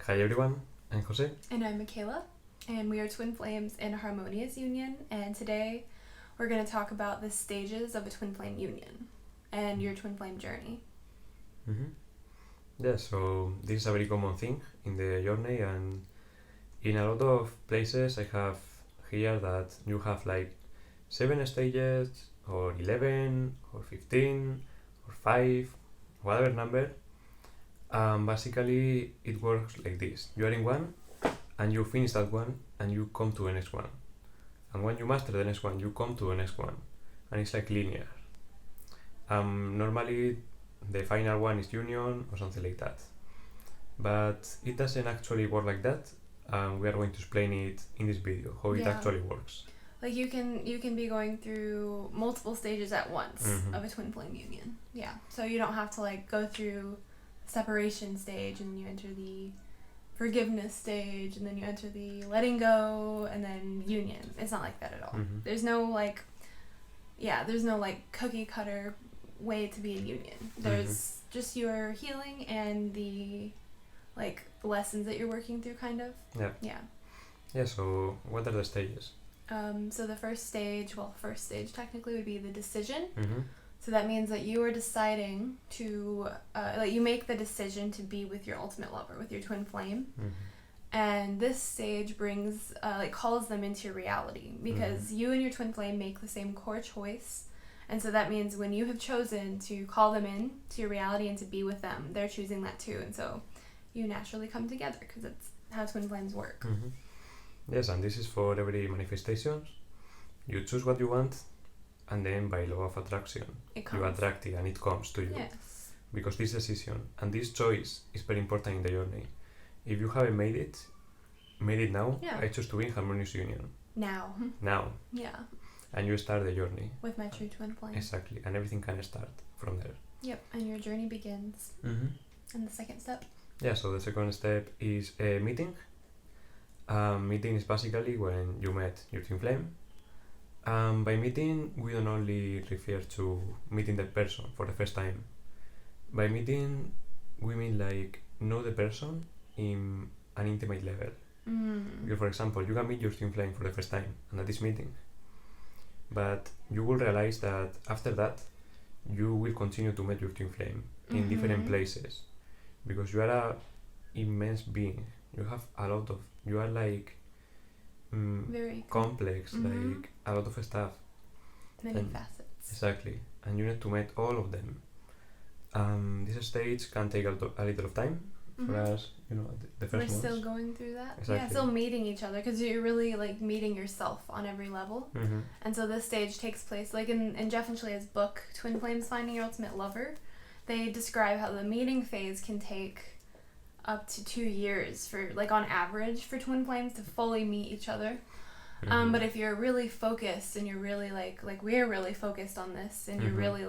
Hi everyone, I'm Jose. And I'm Michaila, and we are twin flames in a harmonious union, and today we're going to talk about the stages of a twin flame union and your twin flame journey. Yeah, so this is a very common thing in the journey, and in a lot of places I have here that you have like 7 stages or 11 or 15 or 5, whatever number. Basically it works like this: you are in one and you finish that one and you come to the next one, and when you master the next one you come to the next one, and it's like linear. Normally the final one is union or something like that, but it doesn't actually work like that. We are going to explain it in this video how it actually works. Like you can be going through multiple stages at once of a twin flame union. Yeah. So you don't have to like go through separation stage and you enter the forgiveness stage and then you enter the letting go and then union. It's not like that at all. There's no like cookie cutter way to be in union. There's just your healing and the lessons that you're working through, kind of. Yeah, so what are the stages? So the first stage technically would be the decision. So that means that you are deciding to you make the decision to be with your ultimate lover, with your twin flame. And this stage brings calls them into your reality, because you and your twin flame make the same core choice. And so that means when you have chosen to call them in to your reality and to be with them, they're choosing that too. And so you naturally come together, because it's how twin flames work. Yes, and this is for every manifestations. You choose what you want, and then by law of attraction, you attract it and it comes to you. Yes. Because this decision and this choice is very important in the journey. If you haven't made it now, I choose to be in harmonious union. Now. Yeah. And you start the journey. With my true twin flame. Exactly, and everything can start from there. Yep, and your journey begins. And the second step? Yeah, so the second step is a meeting. Meeting is basically when you met your twin flame. By meeting, we don't only refer to meeting the person for the first time. By meeting, we mean like know the person in an intimate level. Because, for example, you can meet your twin flame for the first time and at this meeting, but you will realize that after that you will continue to meet your twin flame in different places, because you are a immense being. You are like very complex, like a lot of stuff, many facets. Exactly, and you need to meet all of them. This stage can take a little of time for us, the first months. We're still going through that. Exactly. Yeah, still meeting each other, because you're really like meeting yourself on every level. And so this stage takes place like in Jeff and Shalea's book, Twin Flames Finding Your Ultimate Lover. They describe how the meeting phase can take up to 2 years for on average for twin flames to fully meet each other. But if you're really focused and you're really like we're really focused on this, and you're really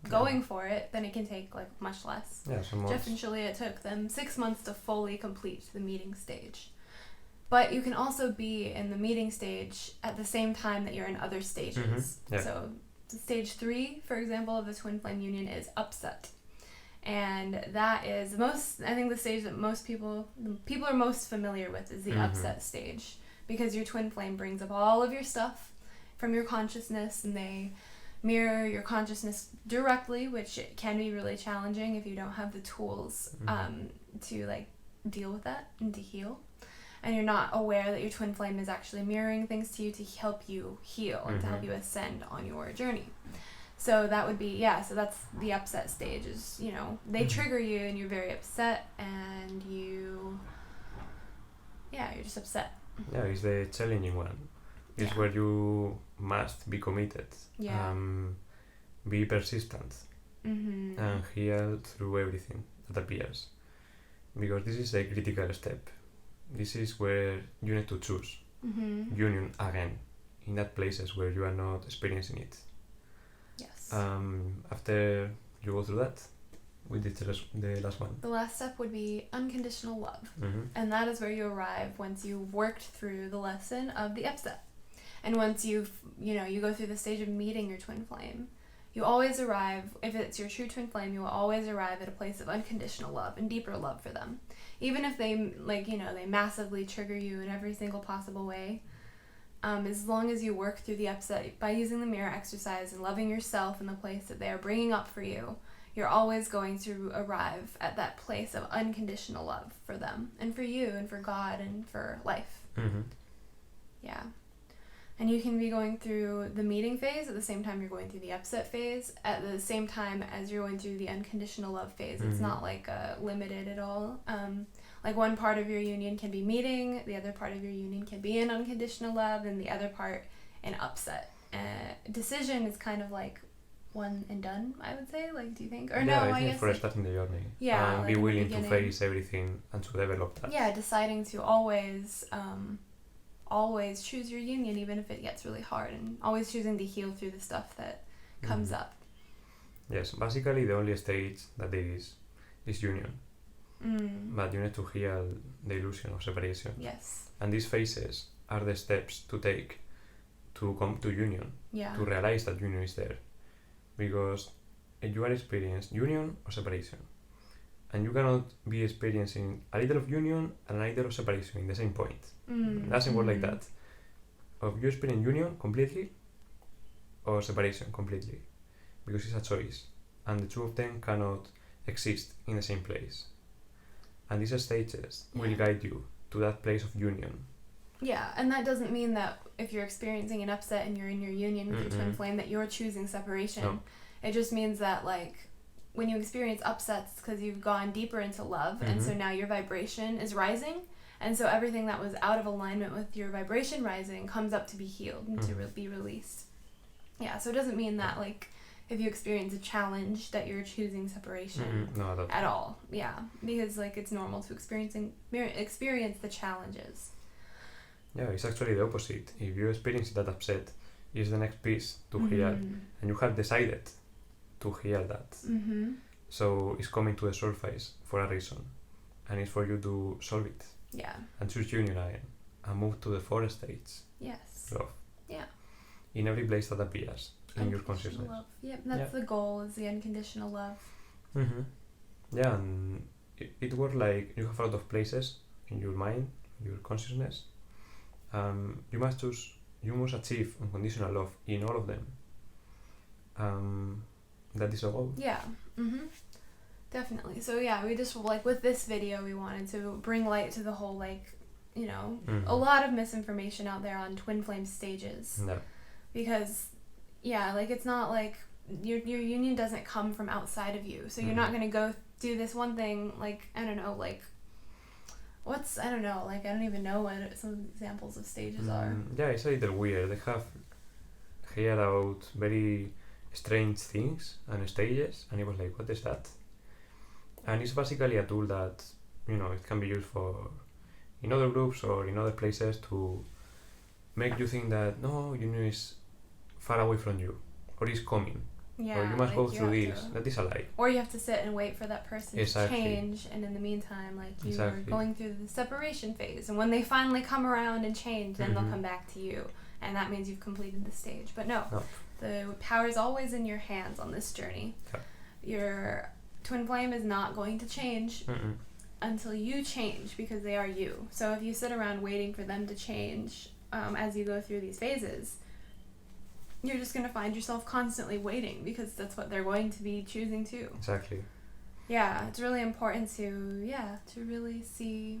going for it, then it can take much less. Yeah, some months. Jeff and Shalea took them 6 months to fully complete the meeting stage. But you can also be in the meeting stage at the same time that you're in other stages. So stage 3, for example, of the twin flame union is upset. And that is the stage that most people are most familiar with is the upset stage, because your twin flame brings up all of your stuff from your consciousness, and they mirror your consciousness directly, which can be really challenging if you don't have the tools to deal with that and to heal, and you're not aware that your twin flame is actually mirroring things to you to help you heal and to help you ascend on your journey. So that would be, so that's the upset stage, is, they trigger you and you're very upset, and you're just upset. Yeah, it's the challenging one. It's where you must be committed, be persistent, and heal through everything that appears. Because this is a critical step. This is where you need to choose union again, in that places where you are not experiencing it. Yes. After you go through that, we did the last one. The last step would be unconditional love. And that is where you arrive once you've worked through the lesson of the upset. And once you go through the stage of meeting your twin flame, you always arrive, if it's your true twin flame, you will always arrive at a place of unconditional love and deeper love for them. Even if they, like, you know, they massively trigger you in every single possible way, as long as you work through the upset by using the mirror exercise and loving yourself in the place that they are bringing up for you, you're always going to arrive at that place of unconditional love for them and for you and for God and for life. Mm-hmm. Yeah. And you can be going through the meeting phase at the same time you're going through the upset phase, at the same time as you're going through the unconditional love phase. It's not like limited at all. Like one part of your union can be meeting, the other part of your union can be in unconditional love, and the other part in upset. Decision is kind of like one and done, I would say. Like, do you think? Or yeah, no, I think guess for like, starting the journey. Yeah, and like be willing to beginning. face everything and to develop that. Yeah, deciding to always choose your union even if it gets really hard, and always choosing to heal through the stuff that comes up. Yes, basically the only stage that there is union. But you need to heal the illusion of separation. Yes. And these phases are the steps to take to come to union. Yeah. To realize that union is there. Because you are experiencing union or separation. And you cannot be experiencing a little of union and a little of separation in the same point. It doesn't work like that. Or you experience union completely or separation completely. Because it's a choice. And the two of them cannot exist in the same place. And these stages will guide you to that place of union. Yeah, and that doesn't mean that if you're experiencing an upset and you're in your union with your twin flame that you're choosing separation. No. It just means that, like, when you experience upsets because you've gone deeper into love, and so now your vibration is rising, and so everything that was out of alignment with your vibration rising comes up to be healed and to be released. Yeah, so it doesn't mean that, like, if you experience a challenge that you're choosing separation at all. Yeah, because, like, it's normal to experience the challenges. Yeah, it's actually the opposite. If you experience that upset, it's the next piece to heal, and you have decided to heal that. So it's coming to the surface for a reason, and it's for you to solve it. Yeah. And choose union again, and move to the fourth stage. Yes. Love. Yeah. In every place that appears in your consciousness. Love. Yep, that's the goal, is the unconditional love. Yeah, and it works like you have a lot of places in your mind, your consciousness. You must achieve unconditional love in all of them. That is a goal. Yeah. Definitely. So yeah, we just, like, with this video, we wanted to bring light to the whole, like, you know, a lot of misinformation out there on twin flame stages. No. Because, yeah, like, it's not like your union doesn't come from outside of you. So you're not going to go do this one thing, like, I don't know, like, I don't even know what some examples of stages are. Yeah, it's a little weird. They have heard about very strange things and stages, and it was like, what is that? And it's basically a tool that, you know, it can be used for in other groups or in other places to make you think that no, union is far away from you, or is coming. Yeah, or you must go through this. That is a lie. Or you have to sit and wait for that person to change, and in the meantime, like, you are going through the separation phase, and when they finally come around and change, then they'll come back to you, and that means you've completed the stage. But no. The power is always in your hands on this journey. Okay. Your twin flame is not going to change until you change, because they are you. So if you sit around waiting for them to change as you go through these phases, you're just going to find yourself constantly waiting, because that's what they're going to be choosing too. Exactly. Yeah, it's really important to really see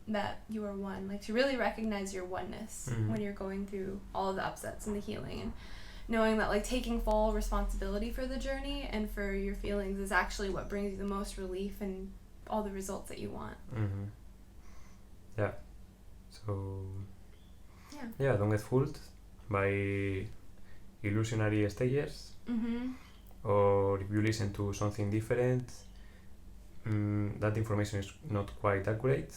that you are one, like, to really recognize your oneness when you're going through all of the upsets and the healing, and knowing that, like, taking full responsibility for the journey and for your feelings is actually what brings you the most relief and all the results that you want. Yeah. So don't get fooled by illusionary stages, or if you listen to something different, that information is not quite accurate,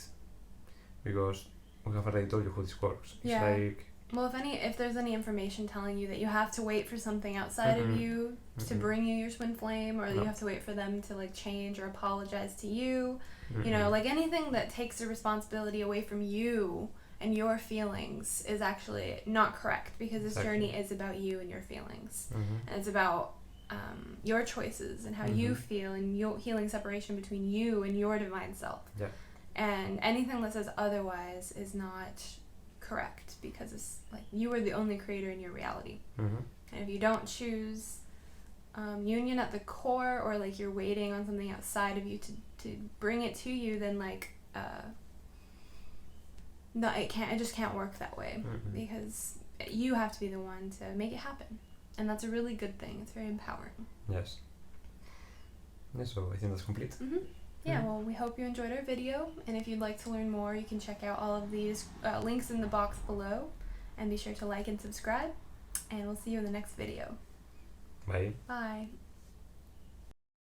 because we have already told you how this works. It's like, well, if there's any information telling you that you have to wait for something outside of you to bring you your twin flame, or that you have to wait for them to, like, change or apologize to you, you know, like, anything that takes the responsibility away from you and your feelings is actually not correct, because this journey is about you and your feelings. And it's about your choices and how you feel, and your healing separation between you and your divine self. Yeah. And anything that says otherwise is not correct, because it's like you are the only creator in your reality. And if you don't choose union at the core, or like you're waiting on something outside of you to bring it to you, then like no, it just can't work that way, because you have to be the one to make it happen, and that's a really good thing. It's very empowering. Yes. Yeah, so I think that's complete. Yeah, well, we hope you enjoyed our video, and if you'd like to learn more, you can check out all of these links in the box below, and be sure to like and subscribe, and we'll see you in the next video. Bye. Bye.